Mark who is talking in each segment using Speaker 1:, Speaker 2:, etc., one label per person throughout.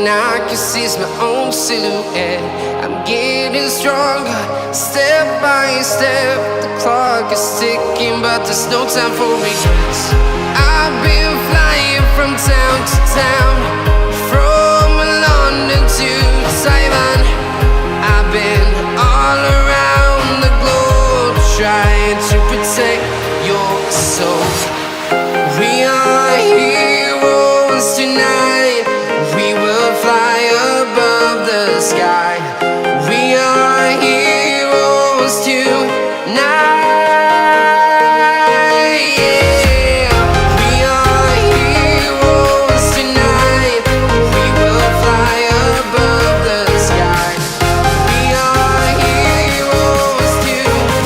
Speaker 1: and I can see my own silhouette. I'm getting stronger, step by step. The clock is ticking, but there's no time for regrets. I've been flying from town to town, from London to Taiwan. I've been all around the globe, trying to protect your soul. We are heroes tonight. We will fly above the sky. We are heroes tonight. Yeah. We are heroes tonight. We will fly above the sky. We are heroes tonight.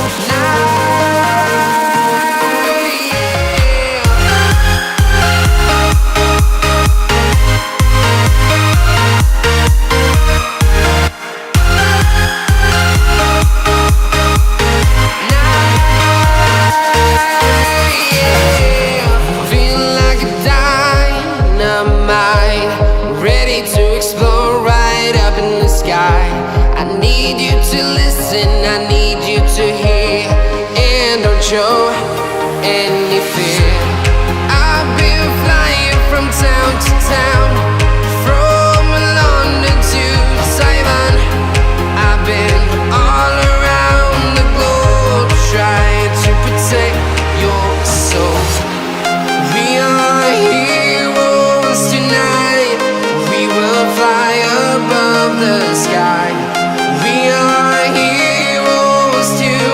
Speaker 1: I need you to listen, I need you to hear, and don't show any fear. I've been flying from town to town, from London to Taiwan. I've been all around the globe, trying to protect your soul. We are heroes tonight. We will fly above the sky. We are heroes tonight.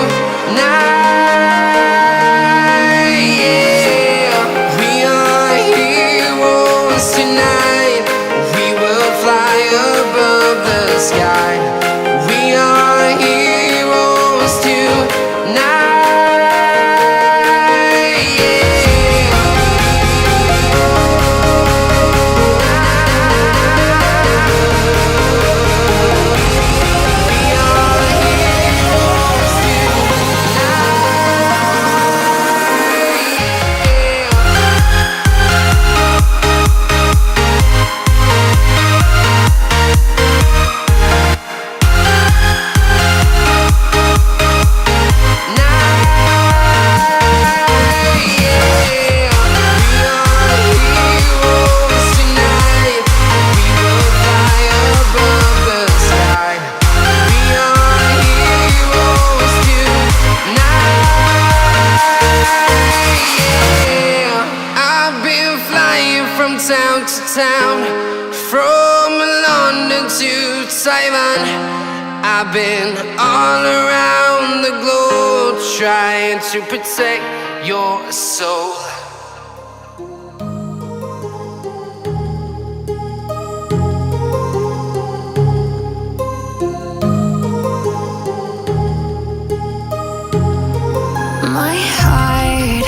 Speaker 1: Yeah. We are heroes tonight. We will fly above the sky. We are heroes tonight. Town to town, from London to Taiwan. I've been all around the globe, trying to protect your soul.
Speaker 2: My heart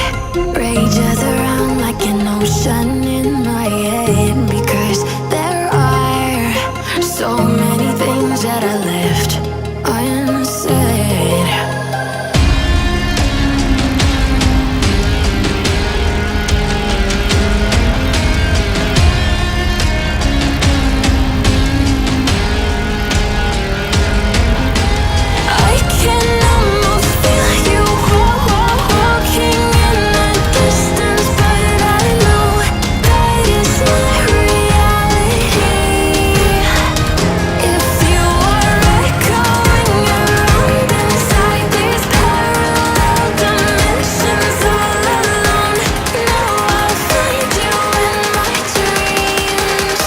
Speaker 2: rages around like an ocean in my head, because there are so many things that I left unsaid. I can almost feel you walking in the distance, but I know that it's not reality. If you are echoing around inside these parallel dimensions all alone, know I'll find you in my dreams.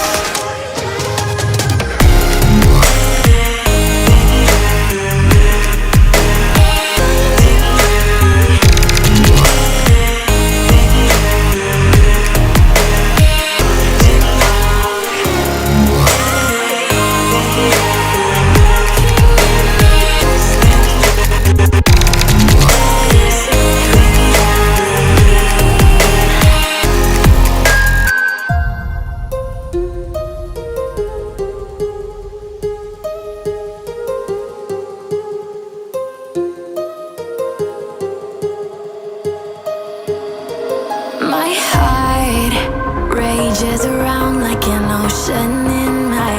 Speaker 2: My heart rages around like an ocean in my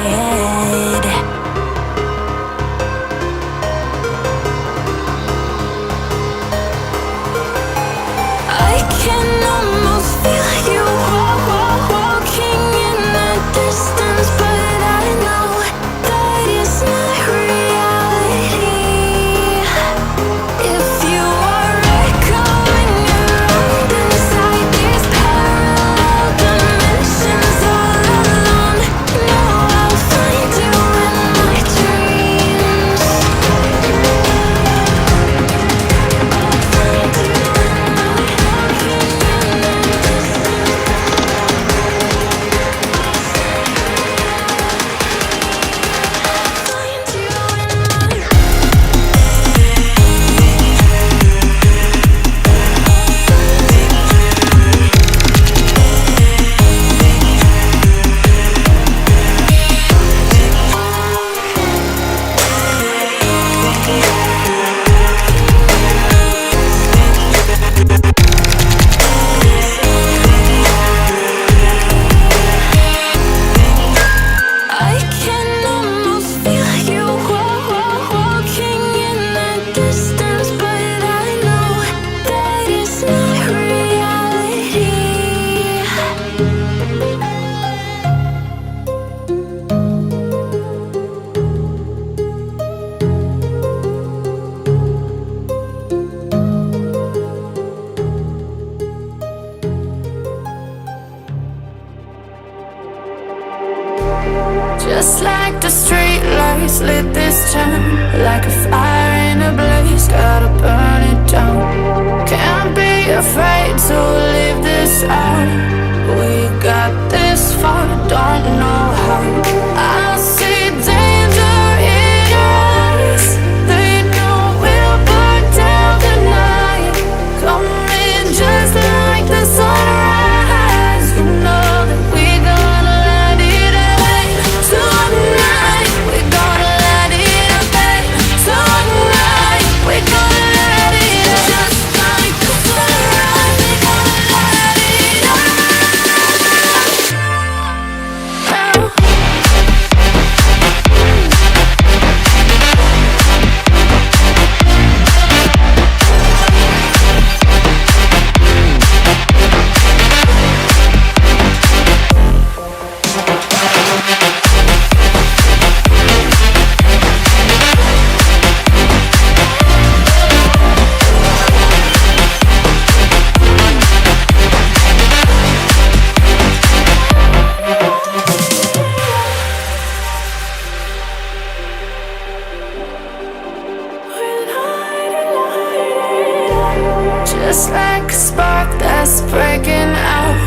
Speaker 2: a spark that's breaking out.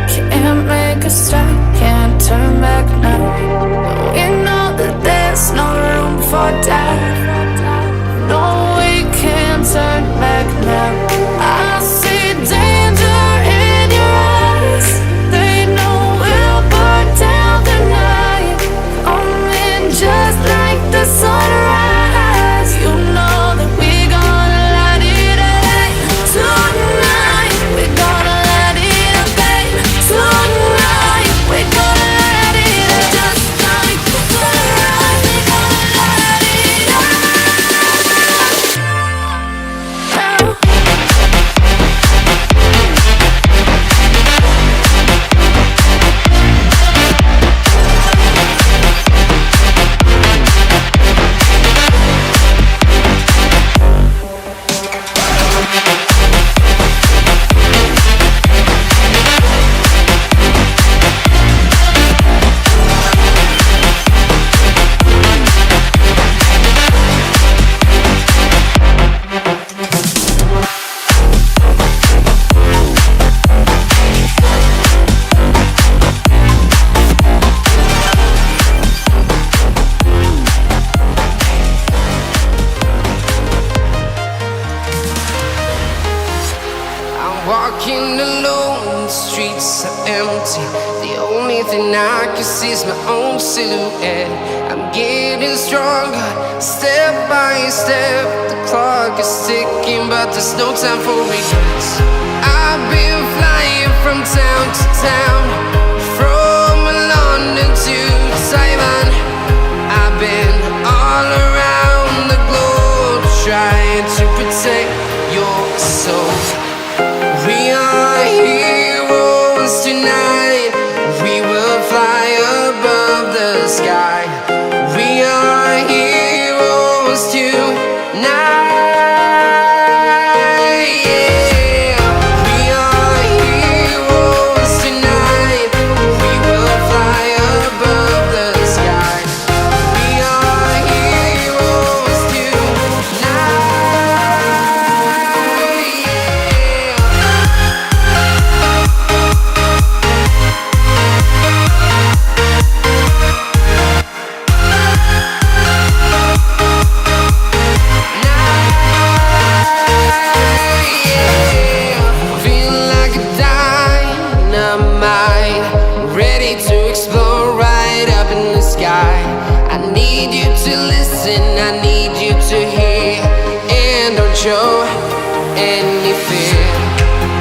Speaker 2: Can't make a stop, can't turn back now. We know that there's no room for doubt. No, we can't turn back now. I see danger in your eyes. They know we'll burn down the night. Coming just like the sunrise. You know that we're gonna light it up tonight. We're gonna light it up, babe. Tonight we're gonna light it up just like the sunrise. We're gonna light it up now.
Speaker 1: Walking alone, the streets are empty. The only thing I can see is my own silhouette. I'm getting stronger, step by step. The clock is ticking, but there's no time for regrets. I've been flying from town to town, from London to Taiwan. I've been all around the globe, trying to protect your soul. We are heroes tonight. We will fly above the sky. We are heroes tonight. Yeah. We are heroes tonight. We will fly above the sky. We are heroes tonight. I need you to listen, I need you to hear, and don't show any fear.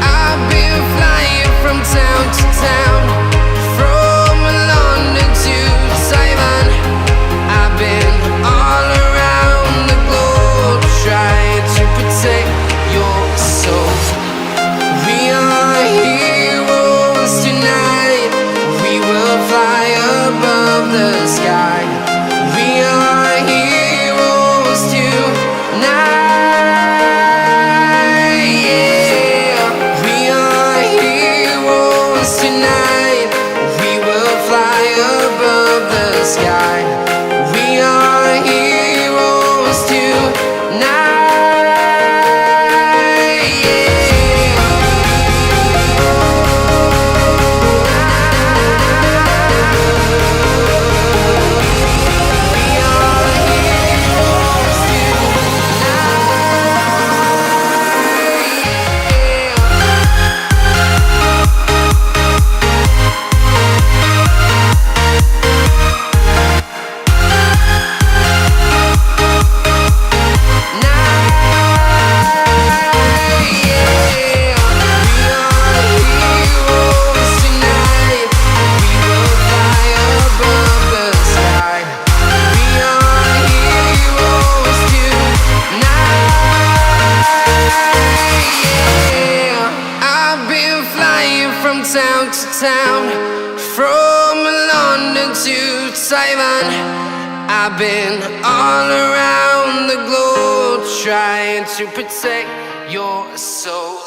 Speaker 1: I've been flying from town to town, from London to Taiwan. I've been all around the globe, trying to protect your soul. We are heroes tonight. We will fly above the sky. We are heroes tonight. Yeah. We are heroes tonight. We will fly above the sky. We are heroes tonight. Town to town, from London to Taiwan. I've been all around the globe, trying to protect your soul.